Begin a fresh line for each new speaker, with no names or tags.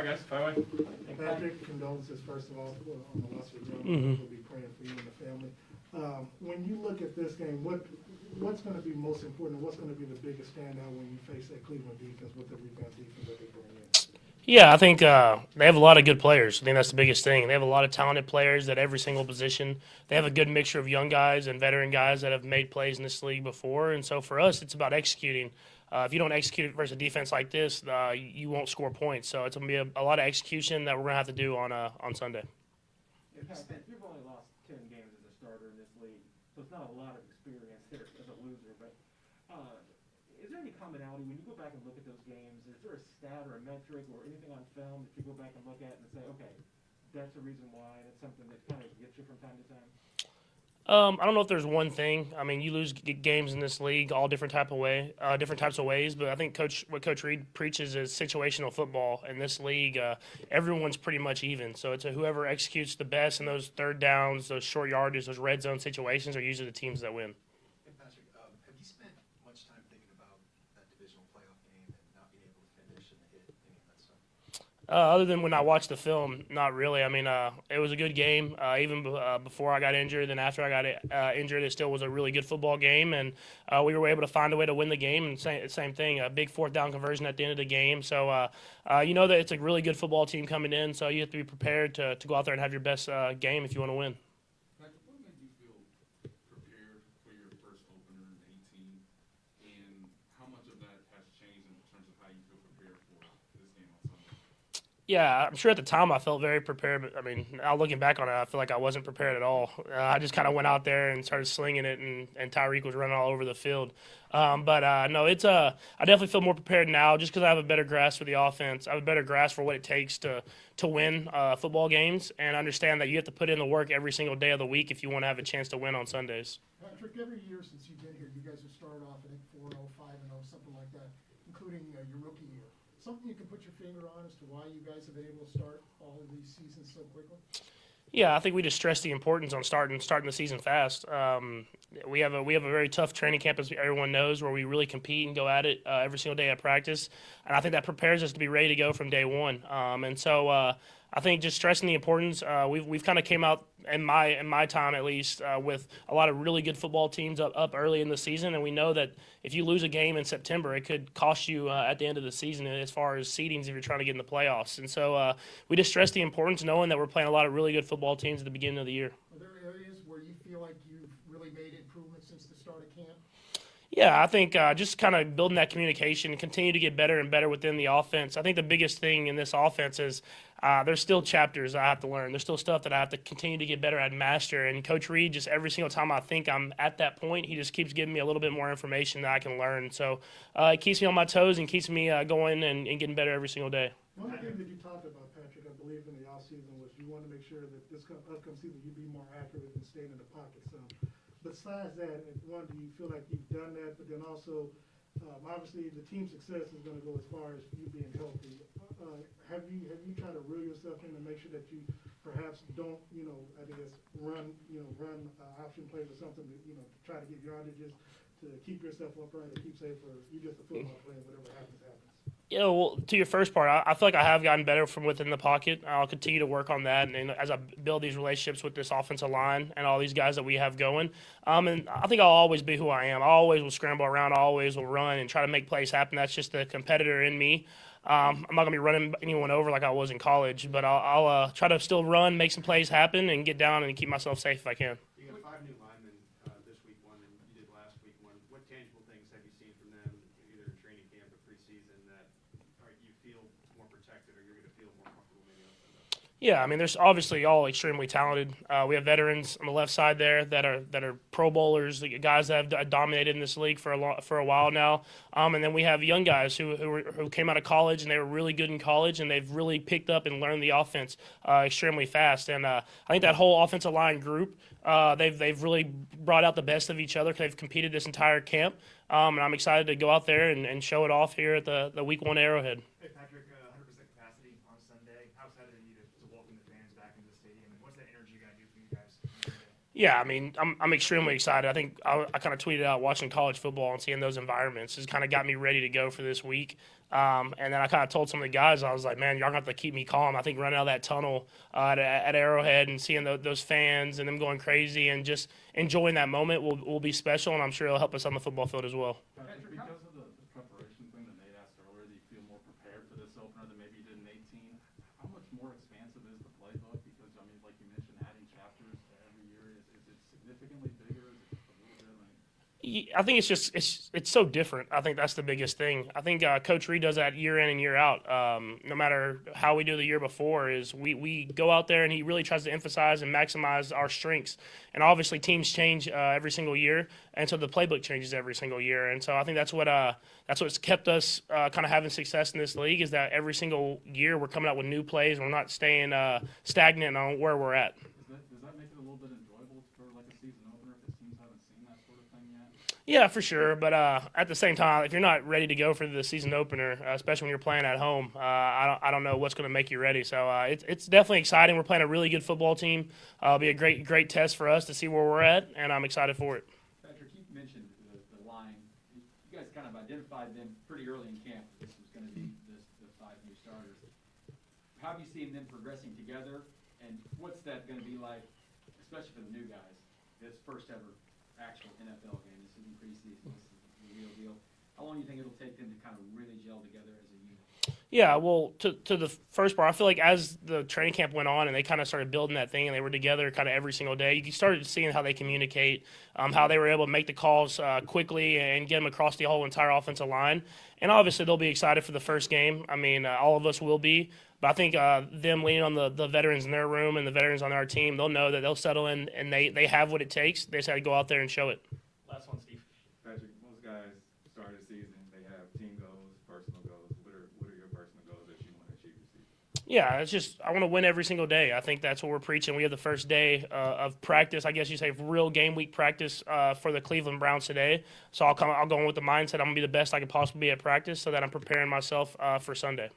guys. Fire away.
Patrick, condolences first of all on the loss of your brother. We'll be praying for you and the family. When you look at this game, what's going to be most important? What's going to be the biggest standout when you face that Cleveland defense with the rebound defense that they bring in?
Yeah, I think they have a lot of good players. I think that's the biggest thing. They have a lot of talented players at every single position. They have a good mixture of young guys and veteran guys that have made plays in this league before. And so for us, it's about executing. If you don't execute versus a defense like this, you won't score points. So it's going to be a lot of execution that we're going to have to do on Sunday.
You've only lost 10 games as a starter in this league, so it's not a lot of experience there as a loser. But is there any commonality when you go back and look at those games? Is there a stat or a metric or anything on film that you go back and look at and say, okay, that's the reason why, and it's something that kind of gets you from time to time?
I don't know if there's one thing. I mean, you lose games in this league all different types of ways. But I think what Coach Reed preaches is situational football. In this league, everyone's pretty much even. So it's whoever executes the best in those third downs, those short yardage, those red zone situations are usually the teams that win.
Hey, Patrick, have you spent much time thinking about that divisional playoff game and not being able to finish and hit any of that stuff?
Other than when I watched the film, not really. I mean, it was a good game. Even before I got injured, then after I got injured, it still was a really good football game, and we were able to find a way to win the game. And same thing, a big fourth down conversion at the end of the game. So you know that it's a really good football team coming in. So you have to be prepared to go out there and have your best game if you want to win.
Patrick, what made you feel prepared for your first opener in 18, and how much of that has changed in terms of how you feel prepared for this game on Sunday?
Yeah, I'm sure at the time I felt very prepared, but I mean, now looking back on it, I feel like I wasn't prepared at all. I just kind of went out there and started slinging it, and Tyreek was running all over the field. No, I definitely feel more prepared now just because I have a better grasp for the offense. I have a better grasp for what it takes to win football games, and understand that you have to put in the work every single day of the week if you want to have a chance to win on Sundays.
Patrick, every year since you've been here, you guys have started off, I think, 4-0, 5-0, something like that, including your rookie year. Something you can put your finger on as to why you guys have been able to start all of these seasons so quickly?
Yeah, I think we just stress the importance on starting the season fast. We have a very tough training camp, as everyone knows, where we really compete and go at it every single day at practice, and I think that prepares us to be ready to go from day one. I think just stressing the importance. We've kind of came out in my time at least with a lot of really good football teams up early in the season, and we know that if you lose a game in September, it could cost you at the end of the season as far as seedings if you're trying to get in the playoffs. And so we just stress the importance, knowing that we're playing a lot of really good football teams at the beginning of the year.
Are there areas where you feel like you've really made improvements since the start of camp?
Yeah, I think just kind of building that communication and continue to get better and better within the offense. I think the biggest thing in this offense is there's still chapters I have to learn. There's still stuff that I have to continue to get better at and master. And Coach Reed, just every single time I think I'm at that point, he just keeps giving me a little bit more information that I can learn. So it keeps me on my toes and keeps me going and getting better every single day.
One thing that you talked about, Patrick, I believe in the offseason was you want to make sure that this upcoming season you be more accurate and staying in the pocket. So besides that, one, do you feel like you've done that? But then also, obviously, the team success is going to go as far as you being healthy. Have you tried to reel yourself in to make sure that you perhaps don't, run option plays or something, to try to get yardages to keep yourself upright and keep safe, or you just a football player, whatever happens, happens?
Yeah, well, to your first part, I feel like I have gotten better from within the pocket. I'll continue to work on that, and as I build these relationships with this offensive line and all these guys that we have going, and I think I'll always be who I am. I always will scramble around, I always will run and try to make plays happen. That's just the competitor in me. I'm not going to be running anyone over like I was in college, but I'll try to still run, make some plays happen, and get down and keep myself safe if I can.
You got 5 new linemen this week one, and you did last week one. What tangible things have you seen from them, either in training camp or preseason, that you feel more protected or you're going to feel more comfortable maybe on Sunday?
Yeah, I mean, there's obviously all extremely talented. We have veterans on the left side there that are Pro Bowlers, the guys that have dominated in this league for a while now. And then we have young guys who came out of college and they were really good in college, and they've really picked up and learned the offense extremely fast. And I think that whole offensive line group, they've really brought out the best of each other. They've competed this entire camp, and I'm excited to go out there and show it off here at the Week 1 Arrowhead.
Hey, Patrick, 100% capacity on Sunday. How excited are you to welcome the fans back into the stadium, and what's that energy going to do for you guys?
Yeah, I mean, I'm extremely excited. I think I kind of tweeted out watching college football and seeing those environments has kind of got me ready to go for this week. And then I kind of told some of the guys, I was like, man, y'all gonna have to keep me calm. I think running out of that tunnel at Arrowhead and seeing those fans and them going crazy and just enjoying that moment will be special, and I'm sure it'll help us on the football field as well.
Patrick, because of the preparation thing that Nate asked earlier, do you feel more prepared for this opener than maybe you did in 18? How much more expansive is the playbook? Because, I mean, like you mentioned, adding chapters every year, is it significantly bigger? Is it just a little bit? I mean,
I think it's so different. I think that's the biggest thing. I think Coach Reed does that year in and year out. No matter how we do the year before, is we go out there and he really tries to emphasize and maximize our strengths. And obviously teams change every single year, and so the playbook changes every single year. And so I think that's what's kept us kind of having success in this league, is that every single year we're coming out with new plays and we're not staying stagnant on where we're at.
does that make it a little bit enjoyable for like a season opener if the teams haven't seen that sort of thing yet?
Yeah, for sure. But at the same time, if you're not ready to go for the season opener, especially when you're playing at home, I don't know what's going to make you ready. So it's definitely exciting. We're playing a really good football team. It'll be a great test for us to see where we're at, and I'm excited for it.
Patrick, you mentioned the line. You guys kind of identified them pretty early in camp. This was going to be the 5 new starters. How have you seen them progressing together, and what's that going to be like, especially for the new guys? This first ever actual NFL game. This isn't preseason. This is the real deal. How long do you think it'll take them to kind of really gel together as a unit?
Yeah, well, to the first part, I feel like as the training camp went on and they kind of started building that thing and they were together kind of every single day, you started seeing how they communicate, how they were able to make the calls quickly and get them across the whole entire offensive line. And obviously they'll be excited for the first game. I mean, all of us will be. But I think them leaning on the veterans in their room and the veterans on our team, they'll know that they'll settle in and they have what it takes. They just got to go out there and show it.
Last one, Steve.
Patrick, most guys start the season, they have team goals, personal goals. What are your personal goals that you want to achieve this season?
Yeah, it's just I want to win every single day. I think that's what we're preaching. We have the first day of practice, I guess you say, real game week practice for the Cleveland Browns today. So I'll go in with the mindset I'm going to be the best I can possibly be at practice so that I'm preparing myself for Sunday.